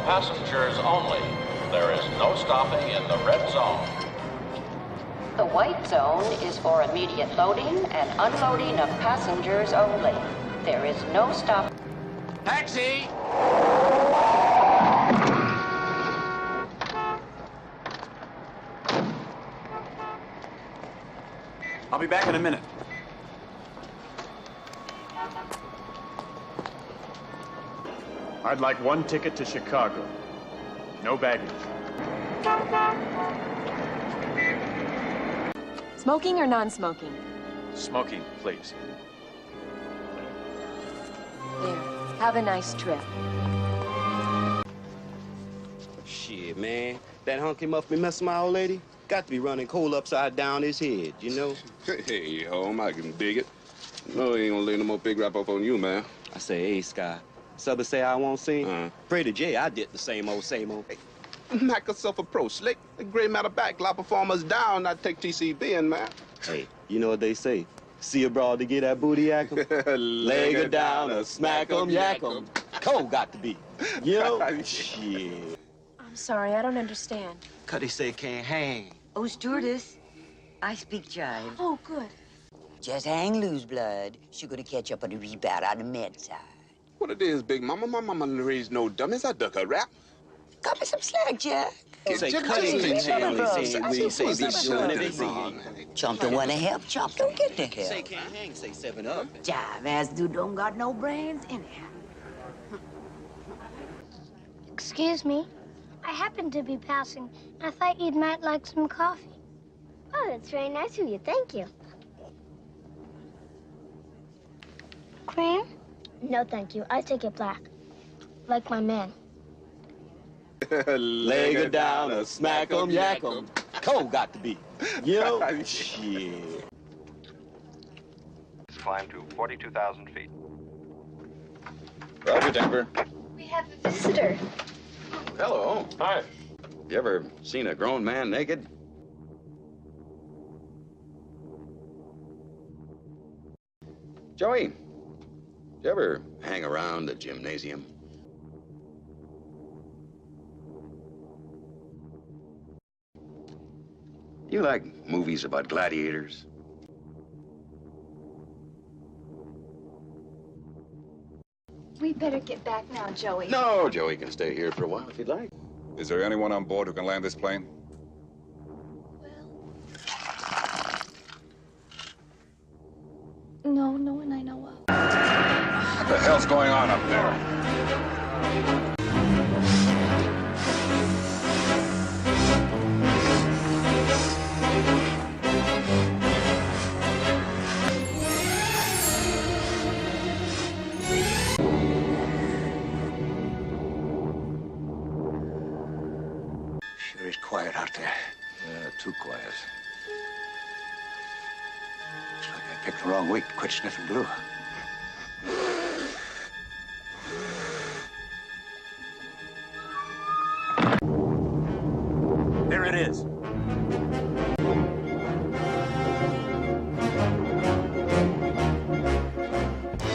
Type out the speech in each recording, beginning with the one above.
Passengers only. There is no stopping in the red zone. The white zone is for immediate loading and unloading of passengers only. There is no stop. Taxi! I'll be back in a minute. I'd like one ticket to Chicago. No baggage. Smoking or non-smoking? Smoking, please. There. Have a nice trip. Shit, man. That hunky must be messing my old lady. Got to be running coal upside down his head, you know? Hey, home, I can dig it. No, he ain't gonna lay no more big rap up on you, man. I say, hey, Sky. Subba say I won't sing. Freddie J, I did the same old, same old. Hey, knock yourself a pro, slick. The gray matter back, lot performers down, not take TCB in, man. Hey, you know what they say? See a broad to get that booty yak 'em? Leg her down or smack 'em, yak 'em. Cole got to be. You know? Shit. I'm sorry, I don't understand. Cuddy say can't hang. Oh, stewardess, I speak jive. Oh, good. Just hang loose, blood. She gonna catch up on the rebound on the med side. What it is, Big Mama? My mama raised no dummies. I duck a rap. Cut me some slack, Jack. Say Cuddy we say be doing everything. Chump don't wanna help, Chump don't get the help. Say can't hang, say 7 Up. Jive ass dude don't got no brains anyhow. Excuse me. I happened to be passing, and I thought you might like some coffee. Oh, that's very nice of you. Thank you. Cream? No, thank you. I take it black. Like my man. Leg her down or smack 'em, yak 'em. Cole got to be. You know? Shit. Climb to 42,000 feet. Roger, Denver. We have a visitor. Hello. Hi. You ever seen a grown man naked? Joey, you ever hang around the gymnasium? You like movies about gladiators? We better get back now, Joey. No, Joey can stay here for a while if you'd like. Is there anyone on board who can land this plane? No, no one I know of. What the hell's going on up there? Sure is quiet out there. Yeah, too quiet. Looks like I picked the wrong week to quit sniffing glue. There it is.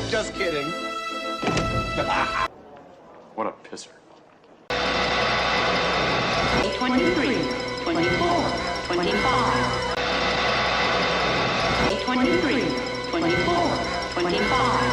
Just kidding. What a pisser. 23, 24, 25. 23, 24, 25.